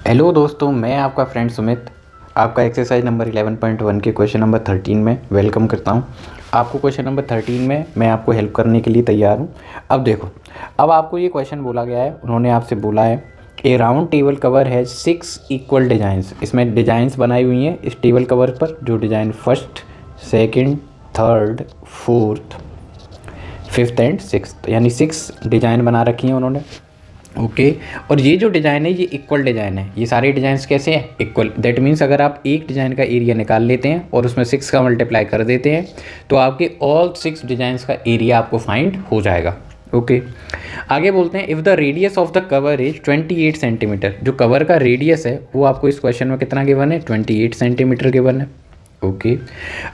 Hello दोस्तों, मैं आपका फ्रेंड सुमित आपका एक्सरसाइज नंबर 11.1 के क्वेश्चन नंबर 13 में वेलकम करता हूं। आपको क्वेश्चन नंबर 13 में मैं आपको हेल्प करने के लिए तैयार हूं। अब देखो, अब आपको ये क्वेश्चन बोला गया है, उन्होंने आपसे बोला है ए राउंड टेबल कवर है 6 इक्वल डिज़ाइंस। इसमें डिज़ाइंस बनाई हुई हैं इस टेबल कवर पर, जो design first, second, third, fourth, fifth and sixth, यानी 6 डिज़ाइन बना रखी हैं उन्होंने। ओके और ये जो डिज़ाइन है ये इक्वल डिज़ाइन है। ये सारे डिज़ाइंस कैसे हैं? इक्वल। दैट मीन्स अगर आप एक डिज़ाइन का एरिया निकाल लेते हैं और उसमें 6 का मल्टीप्लाई कर देते हैं तो आपके ऑल 6 डिज़ाइंस का एरिया आपको फाइंड हो जाएगा। ओके आगे बोलते हैं, if the radius of the cover is 28 centimetre. जो कवर का रेडियस है वो आपको इस क्वेश्चन में कितना गिवन है? 28 सेंटीमीटर गिवन है। ओके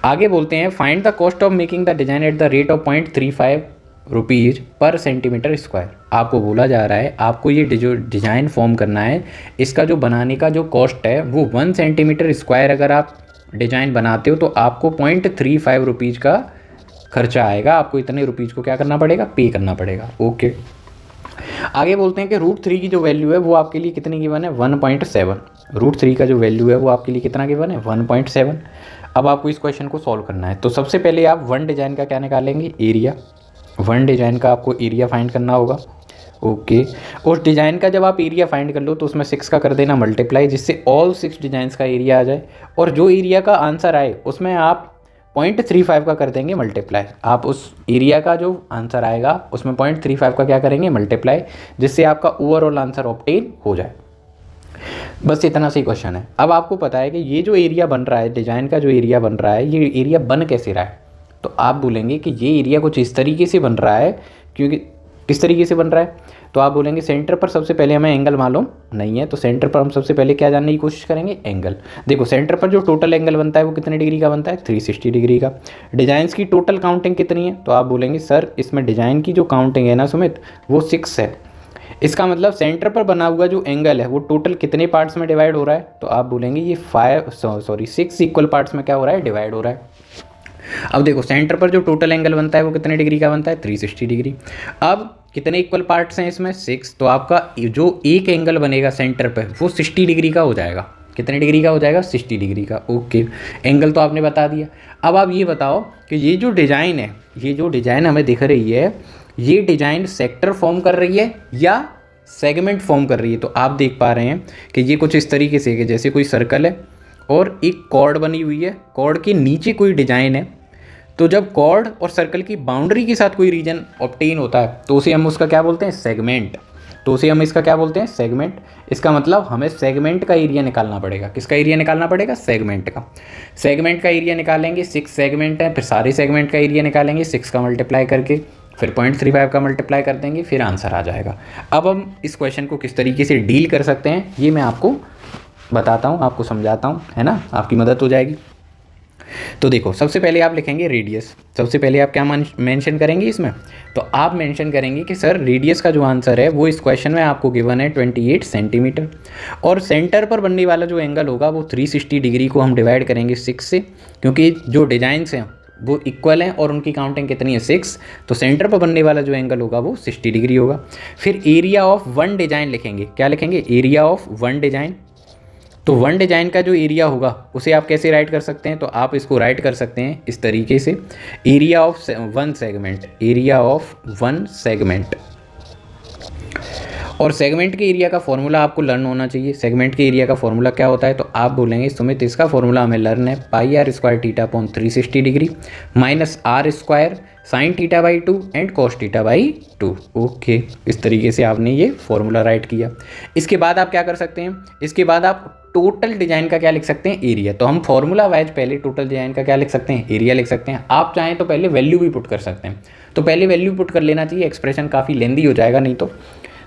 आगे बोलते हैं, find the cost of making the design at the rate of 0.35 rupees पर सेंटीमीटर स्क्वायर। आपको बोला जा रहा है आपको ये जो डिज़ाइन फॉर्म करना है, इसका जो बनाने का जो कॉस्ट है वो 1 सेंटीमीटर स्क्वायर अगर आप डिज़ाइन बनाते हो तो आपको 0.35 रुपीज़ का खर्चा आएगा। आपको इतने रुपीज़ को क्या करना पड़ेगा? पे करना पड़ेगा। ओके आगे बोलते हैं कि √3 की जो वैल्यू है वो आपके लिए कितनी गिवन है? 1.7। √3 का जो वैल्यू है वो आपके लिए कितना गिवन है? 1.7। अब आपको इस क्वेश्चन को सॉल्व करना है। तो सबसे पहले आप वन डिज़ाइन का क्या निकालेंगे? एरिया। वन डिज़ाइन का आपको एरिया फाइंड करना होगा। ओके उस डिज़ाइन का जब आप एरिया फाइंड कर लो तो उसमें 6 का कर देना मल्टीप्लाई, जिससे ऑल 6 डिज़ाइंस का एरिया आ जाए। और जो एरिया का आंसर आए उसमें आप 0.35 का कर देंगे मल्टीप्लाई। आप उस एरिया का जो आंसर आएगा उसमें 0.35 का क्या करेंगे? मल्टीप्लाई, जिससे आपका ओवरऑल आंसर ऑब्टेन हो जाए। बस इतना सी क्वेश्चन है। अब आपको पता है कि ये जो एरिया बन रहा है, डिज़ाइन का जो एरिया बन रहा है, ये एरिया बन कैसे रहा है? तो आप बोलेंगे कि ये एरिया कुछ इस तरीके से बन रहा है। क्योंकि किस तरीके से बन रहा है? तो आप बोलेंगे सेंटर पर सबसे पहले हमें एंगल मालूम नहीं है, तो सेंटर पर हम सबसे पहले क्या जानने की कोशिश करेंगे? एंगल। देखो सेंटर पर जो टोटल एंगल बनता है वो कितने डिग्री का बनता है? 360 डिग्री का। डिज़ाइंस की टोटल काउंटिंग कितनी है? तो आप बोलेंगे सर इसमें डिज़ाइन की जो काउंटिंग है ना सुमित, वो 6 है। इसका मतलब सेंटर पर बना हुआ जो एंगल है वो टोटल कितने पार्ट्स में डिवाइड हो रहा है? तो आप बोलेंगे ये 6 इक्वल पार्ट्स में क्या हो रहा है? डिवाइड हो रहा है। अब देखो सेंटर पर जो टोटल एंगल बनता है वो कितने डिग्री का बनता है? 360 डिग्री। अब कितने इक्वल पार्ट्स हैं इसमें? 6। तो आपका जो एक एंगल बनेगा सेंटर पर वो 60 डिग्री का हो जाएगा। कितने डिग्री का हो जाएगा? 60 डिग्री का। ओके एंगल तो आपने बता दिया। अब आप ये बताओ कि ये जो डिज़ाइन है, ये जो डिज़ाइन हमें दिख रही है, ये डिज़ाइन सेक्टर फॉर्म कर रही है या सेगमेंट फॉर्म कर रही है? तो आप देख पा रहे हैं कि ये कुछ इस तरीके से है कि जैसे कोई सर्कल है और एक कॉर्ड बनी हुई है, कॉर्ड के नीचे कोई डिज़ाइन है। तो जब कॉर्ड और सर्कल की बाउंड्री के साथ कोई रीजन ऑब्टेन होता है तो उसे हम उसका क्या बोलते हैं? सेगमेंट। तो उसे हम इसका क्या बोलते हैं? सेगमेंट। इसका मतलब हमें सेगमेंट का एरिया निकालना पड़ेगा। किसका एरिया निकालना पड़ेगा? सेगमेंट का। सेगमेंट का एरिया निकालेंगे, 6 सेगमेंट है, फिर सारे सेगमेंट का एरिया निकालेंगे 6 का मल्टीप्लाई करके, फिर 0.35 का मल्टीप्लाई कर देंगे, फिर आंसर आ जाएगा। अब हम इस क्वेश्चन को किस तरीके से डील कर सकते हैं ये मैं आपको बताता हूँ, आपको समझाता हूँ, है ना? आपकी मदद हो जाएगी। तो देखो सबसे पहले आप लिखेंगे रेडियस। सबसे पहले आप क्या मेंशन करेंगे इसमें? तो आप मेंशन करेंगे कि सर रेडियस का जो आंसर है वो इस क्वेश्चन में आपको गिवन है 28 सेंटीमीटर, और सेंटर पर बनने वाला जो एंगल होगा वो 360 डिग्री को हम डिवाइड करेंगे 6 से, क्योंकि जो डिज़ाइंस हैं वो इक्वल हैं और उनकी काउंटिंग कितनी है? 6। तो सेंटर पर बनने वाला जो एंगल होगा वो 60 डिग्री होगा। फिर एरिया ऑफ वन डिज़ाइन लिखेंगे। क्या लिखेंगे? Area of one design. तो वन डिज़ाइन का जो एरिया होगा उसे आप कैसे राइट कर सकते हैं? तो आप इसको राइट कर सकते हैं इस तरीके से, area of one segment, area of one segment. और सेगमेंट के एरिया का फॉर्मूला आपको लर्न होना चाहिए। सेगमेंट के एरिया का फॉर्मूला क्या होता है? तो आप बोलेंगे सुमित इसका फॉर्मूला हमें लर्न है, πr² theta upon 360 degree minus r² sin θ/2 and cos θ/2। Okay इस तरीके से आपने ये फॉर्मूला राइट किया। इसके बाद आप क्या कर सकते हैं? इसके बाद आप टोटल डिज़ाइन का क्या लिख सकते हैं? एरिया। तो हम फॉर्मूला वाइज पहले टोटल डिज़ाइन का क्या लिख सकते हैं? एरिया लिख सकते हैं। आप चाहें तो पहले वैल्यू भी पुट कर सकते हैं। तो पहले वैल्यू पुट कर लेना चाहिए, एक्सप्रेशन काफ़ी लेंदी हो जाएगा नहीं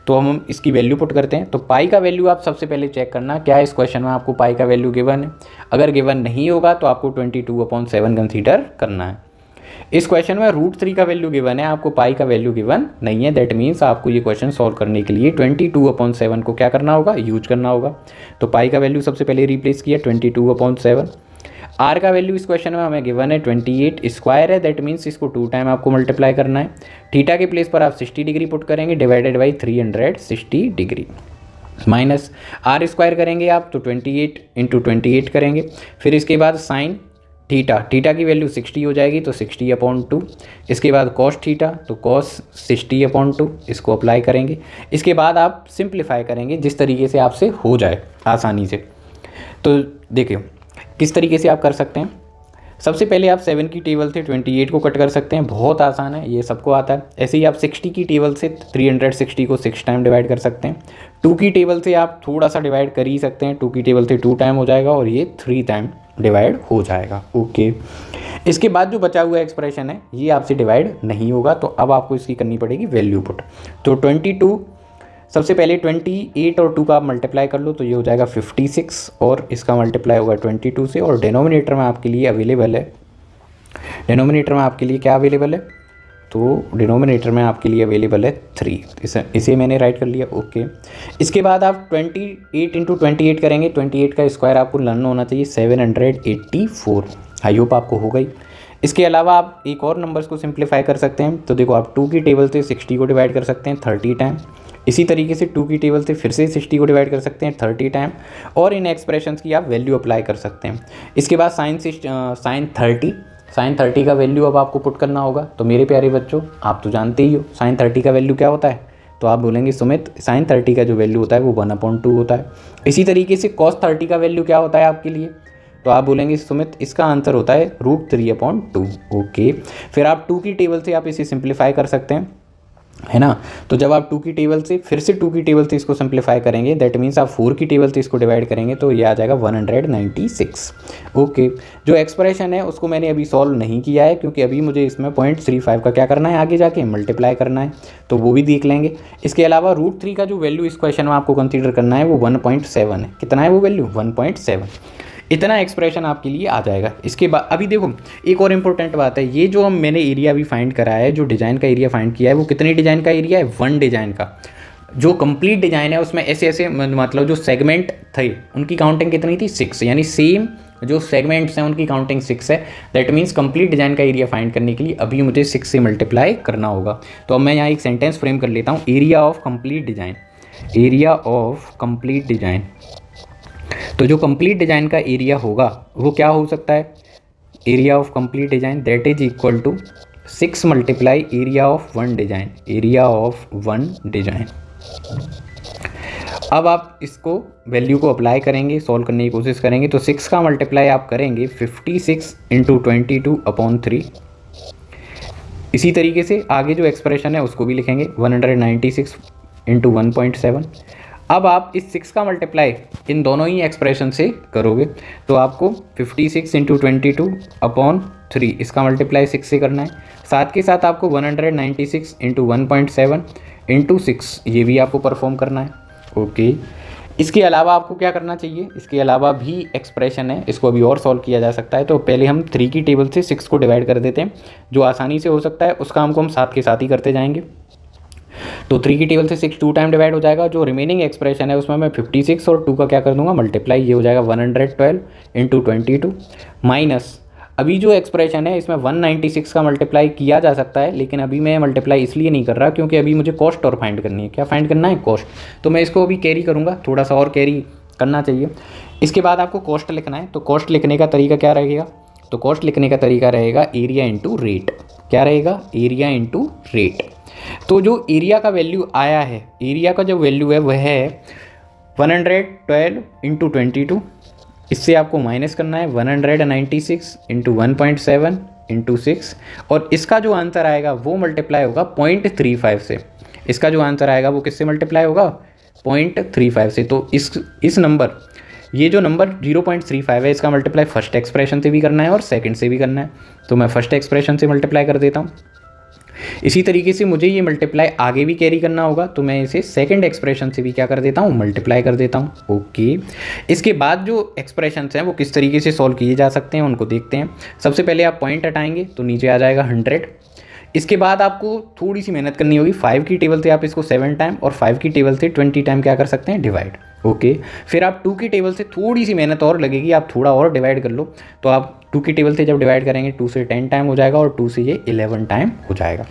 तो हम इसकी वैल्यू पुट करते हैं। तो पाई का वैल्यू आप सबसे पहले चेक करना क्या इस क्वेश्चन में आपको पाई का वैल्यू गिवन है। अगर गिवन नहीं होगा तो आपको 22/7 कंसीडर करना है। इस क्वेश्चन में √3 का वैल्यू गिवन है, आपको पाई का वैल्यू गिवन नहीं है। दैट मीन्स आपको ये क्वेश्चन सॉल्व करने के लिए 22/7 को क्या करना होगा? यूज करना होगा। तो पाई का वैल्यू सबसे पहले रिप्लेस किया 22/7। आर का वैल्यू इस क्वेश्चन में हमें गिवन है 28 स्क्वायर है। दैट मीन्स इसको 2 टाइम आपको मल्टीप्लाई करना है। थीटा के प्लेस पर आप 60 डिग्री पुट करेंगे divided by 360 degree. Minus R square करेंगे आप तो 28 इंटू 28 करेंगे। फिर इसके बाद साइन थीटा, थीटा की वैल्यू 60 हो जाएगी तो 60/2। इसके बाद कॉस थीटा तो कॉस 60/2, इसको अप्लाई करेंगे। इसके बाद आप सिंप्लीफाई करेंगे जिस तरीके से आपसे हो जाए आसानी से। तो देखिए किस तरीके से आप कर सकते हैं। सबसे पहले आप 7 की टेबल से 28 को कट कर सकते हैं, बहुत आसान है, ये सबको आता है। ऐसे ही आप 60 की टेबल से 360 को 6 टाइम डिवाइड कर सकते हैं। 2 की टेबल से आप थोड़ा सा डिवाइड कर ही सकते हैं, 2 की टेबल से 2 टाइम हो जाएगा और ये 3 टाइम डिवाइड हो जाएगा। ओके, इसके बाद जो बचा हुआ एक्सप्रेशन है ये आपसे डिवाइड नहीं होगा, तो अब आपको इसकी करनी पड़ेगी वैल्यू पुट। तो 22, सबसे पहले 28 और 2 का आप मल्टीप्लाई कर लो तो ये हो जाएगा 56 और इसका मल्टीप्लाई होगा 22 से। और डिनोमिनेटर में आपके लिए अवेलेबल है, डिनोमिनेटर में आपके लिए क्या अवेलेबल है, तो डिनोमिनेटर में आपके लिए अवेलेबल है 3। इसे मैंने राइट कर लिया। ओके, इसके बाद आप 28 इंटू 28 करेंगे, 28 का स्क्वायर आपको लर्न होना चाहिए 784। आई होप आपको हो गई। इसके अलावा आप एक और नंबर्स को सिंप्लीफाई कर सकते हैं। तो देखो आप 2 की टेबल से 60 को डिवाइड कर सकते हैं 30 टाइम। इसी तरीके से 2 की टेबल से फिर से 60 को डिवाइड कर सकते हैं 30 टाइम, और इन एक्सप्रेशंस की आप वैल्यू अप्लाई कर सकते हैं। इसके बाद साइन 30 का वैल्यू अब आपको पुट करना होगा। तो मेरे प्यारे बच्चों आप तो जानते ही हो साइन 30 का वैल्यू क्या होता है, तो आप बोलेंगे सुमित साइन 30 का जो वैल्यू होता है वो 1/2 होता है। इसी तरीके से कॉस 30 का वैल्यू क्या होता है आपके लिए, तो आप बोलेंगे सुमित इसका आंसर होता है √3/2। ओके, फिर आप 2 की टेबल से आप इसे सिंप्लीफाई कर सकते हैं, है ना। तो जब आप 2 की टेबल से फिर से 2 की टेबल से इसको सिंप्लीफाई करेंगे, दैट मीन्स आप 4 की टेबल से इसको डिवाइड करेंगे तो ये आ जाएगा 196। ओके, जो एक्सप्रेशन है उसको मैंने अभी सॉल्व नहीं किया है क्योंकि अभी मुझे इसमें 0.35 का क्या करना है, आगे जाके मल्टीप्लाई करना है, तो वो भी देख लेंगे। इसके अलावा √3 का जो वैल्यू इस क्वेश्चन में आपको कंसीडर करना है वो 1.7 है। कितना है वो वैल्यू, 1.7। इतना एक्सप्रेशन आपके लिए आ जाएगा। इसके बाद अभी देखो एक और इम्पोर्टेंट बात है, ये जो मैंने एरिया अभी फाइंड करा है, जो डिज़ाइन का एरिया फाइंड किया है वो कितने डिज़ाइन का एरिया है, 1 डिज़ाइन का। जो कंप्लीट डिज़ाइन है उसमें ऐसे ऐसे मतलब जो सेगमेंट थे उनकी काउंटिंग कितनी थी, 6, यानी सेम जो सेगमेंट्स हैं उनकी काउंटिंग 6 है। दैट मीन्स कंप्लीट डिज़ाइन का एरिया फाइंड करने के लिए अभी मुझे 6 से मल्टीप्लाई करना होगा। तो अब मैं यहाँ एक सेंटेंस फ्रेम कर लेता हूँ, area of complete design, area of complete design. तो जो कंप्लीट डिज़ाइन का एरिया होगा वो क्या हो सकता है, area of complete design that is equal to 6 multiply area of 1 design, area of 1 design. अब आप इसको वैल्यू को अप्लाई करेंगे, सॉल्व करने की कोशिश करेंगे, तो 6 का मल्टीप्लाई आप करेंगे 56 इंटू 22/3। इसी तरीके से आगे जो एक्सप्रेशन है उसको भी लिखेंगे 196 इंटू 1.7। अब आप इस 6 का मल्टीप्लाई इन दोनों ही एक्सप्रेशन से करोगे तो आपको 56 इंटू 22/3 इसका मल्टीप्लाई 6 से करना है। साथ के साथ आपको 196 इंटू 1.7 इंटू 6 ये भी आपको परफॉर्म करना है। ओके, इसके अलावा आपको क्या करना चाहिए, इसके अलावा भी एक्सप्रेशन है, इसको अभी और सॉल्व किया जा सकता है। तो पहले हम 3 की टेबल से 6 को डिवाइड कर देते हैं, जो आसानी से हो सकता है उस काम को हम साथ के साथ ही करते जाएंगे। तो 3 की टेबल से 6 2 टाइम डिवाइड हो जाएगा। जो रिमेनिंग एक्सप्रेशन है उसमें मैं 56 और 2 का क्या कर दूंगा, मल्टीप्लाई, ये हो जाएगा 112 इंटू 22 माइनस अभी जो एक्सप्रेशन है इसमें 196 का मल्टीप्लाई किया जा सकता है, लेकिन अभी मैं मल्टीप्लाई इसलिए नहीं कर रहा क्योंकि अभी मुझे कॉस्ट और फाइंड करनी है। क्या फाइंड करना है, कॉस्ट। तो मैं इसको अभी कैरी करूँगा, थोड़ा सा और कैरी करना चाहिए। इसके बाद आपको कॉस्ट लिखना है। तो कॉस्ट लिखने का तरीका क्या रहेगा, तो कॉस्ट लिखने का तरीका रहेगा एरिया इंटू रेट। क्या रहेगा, एरिया इंटू रेट। तो जो एरिया का वैल्यू आया है, एरिया का जो वैल्यू है वह है 112 इंटू 22। इससे आपको माइनस करना है 196 इंटू 1.7 इंटू 6, और इसका जो आंसर आएगा वो मल्टीप्लाई होगा 0.35 से। इसका जो आंसर आएगा वो किससे मल्टीप्लाई होगा, 0.35 से। तो इस नंबर, ये जो नंबर 0.35 है इसका मल्टीप्लाई फर्स्ट एक्सप्रेशन से भी करना है और सेकंड से भी करना है। तो मैं फर्स्ट एक्सप्रेशन से मल्टीप्लाई कर देता हूँ। इसी तरीके से मुझे ये मल्टीप्लाई आगे भी कैरी करना होगा, तो मैं इसे सेकंड एक्सप्रेशन से भी क्या कर देता हूँ, मल्टीप्लाई कर देता हूँ। ओके, इसके बाद जो एक्सप्रेशंस हैं वो किस तरीके से सॉल्व किए जा सकते हैं उनको देखते हैं। सबसे पहले आप पॉइंट हटाएंगे तो नीचे आ जाएगा 100। इसके बाद आपको थोड़ी सी मेहनत करनी होगी, 5 की टेबल से आप इसको 7 टाइम और 5 की टेबल से 20 टाइम क्या कर सकते हैं, डिवाइड। ओके, फिर आप 2 की टेबल से थोड़ी सी मेहनत और लगेगी, आप थोड़ा और डिवाइड कर लो। तो आप 2 की टेबल से जब डिवाइड करेंगे 2 से 10 टाइम हो जाएगा और 2 से ये 11 टाइम हो जाएगा।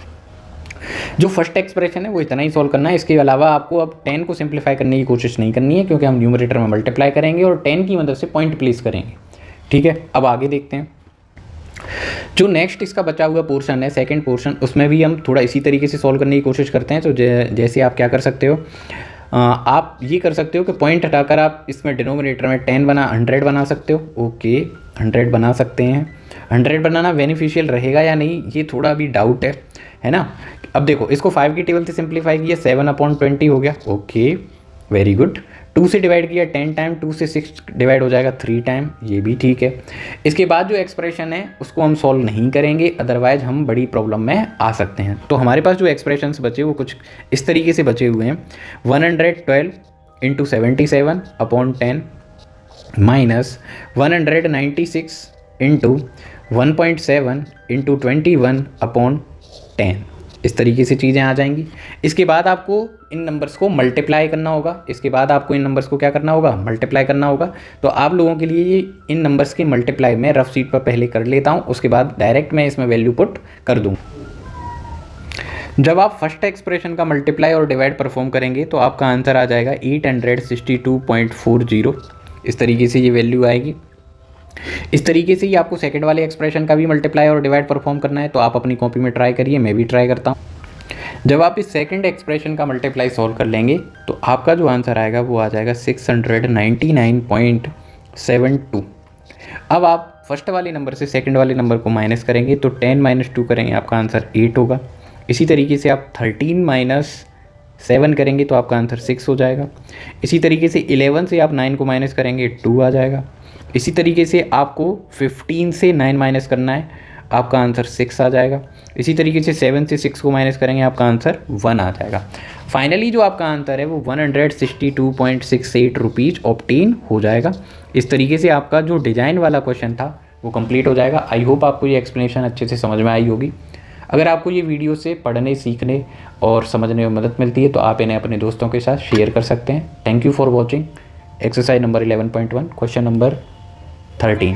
जो फर्स्ट एक्सप्रेशन है वो इतना ही सॉल्व करना है। इसके अलावा आपको अब 10 को सिंप्लीफाई करने की कोशिश नहीं करनी है, क्योंकि हम न्यूमरेटर में मल्टीप्लाई करेंगे और 10 की मदद से पॉइंट प्लेस करेंगे। ठीक है, अब आगे देखते हैं। जो नेक्स्ट इसका बचा हुआ पोर्शन है, सेकंड पोर्शन, उसमें भी हम थोड़ा इसी तरीके से सॉल्व करने की कोशिश करते हैं। तो जैसे आप क्या कर सकते हो, आप ये कर सकते हो कि पॉइंट हटाकर आप इसमें डिनोमिनेटर में 100 बना सकते हो। ओके, 100 बना सकते हैं। 100 बनाना बेनिफिशियल रहेगा या नहीं, ये थोड़ा अभी डाउट है ना। अब देखो, इसको 5 की टेबल से सिंप्लीफाई किया, 7/20 हो गया। Okay, very good. 2 से डिवाइड किया 10 टाइम, 2 से 6 डिवाइड हो जाएगा 3 टाइम, ये भी ठीक है। इसके बाद जो एक्सप्रेशन है उसको हम सॉल्व नहीं करेंगे, अदरवाइज हम बड़ी प्रॉब्लम में आ सकते हैं। तो हमारे पास जो एक्सप्रेशंस बचे वो कुछ इस तरीके से बचे हुए हैं। 112 × 77/10 माइनस 196 × 1.7 × 21/10, इस तरीके से चीज़ें आ जाएंगी। इसके बाद आपको इन नंबर्स को मल्टीप्लाई करना होगा। क्या करना होगा? मल्टीप्लाई करना होगा। तो आप लोगों के लिए ये इन नंबर्स के मल्टीप्लाई मैं रफ शीट पर पहले कर लेता हूँ, उसके बाद डायरेक्ट मैं इसमें वैल्यू पुट कर दूँ। जब आप फर्स्ट एक्सप्रेशन का मल्टीप्लाई और डिवाइड परफॉर्म करेंगे तो आपका आंसर आ जाएगा 862.40। इस तरीके से ये वैल्यू आएगी। इस तरीके से ही आपको सेकंड वाले एक्सप्रेशन का भी मल्टीप्लाई और डिवाइड परफॉर्म करना है। तो आप अपनी कॉपी में ट्राई करिए, मैं भी ट्राई करता हूँ। जब आप इस सेकंड एक्सप्रेशन का मल्टीप्लाई सॉल्व कर लेंगे तो आपका जो आंसर आएगा वो आ जाएगा 699.72। अब आप फर्स्ट वाले नंबर से सेकंड वाले नंबर को माइनस करेंगे तो 10 - 2 करेंगे, आपका आंसर 8 होगा। इसी तरीके से आप 13 - 7 करेंगे तो आपका आंसर 6 हो जाएगा। इसी तरीके से 11 से आप 9 को माइनस करेंगे 2 आ जाएगा। इसी तरीके से आपको 15 से 9 माइनस करना है, आपका आंसर 6 आ जाएगा। इसी तरीके से 7 से 6 को माइनस करेंगे, आपका आंसर 1 आ जाएगा। फाइनली जो आपका आंसर है वो 162.68 रुपीज़ ऑब्टेन हो जाएगा। इस तरीके से आपका जो डिज़ाइन वाला क्वेश्चन था वो कंप्लीट हो जाएगा। आई होप आपको ये एक्सप्लेनेशन अच्छे से समझ में आई होगी। अगर आपको ये वीडियो से पढ़ने, सीखने और समझने में मदद मिलती है तो आप इन्हें अपने दोस्तों के साथ शेयर कर सकते हैं। Thank you for watching exercise number 11.1 question number 13।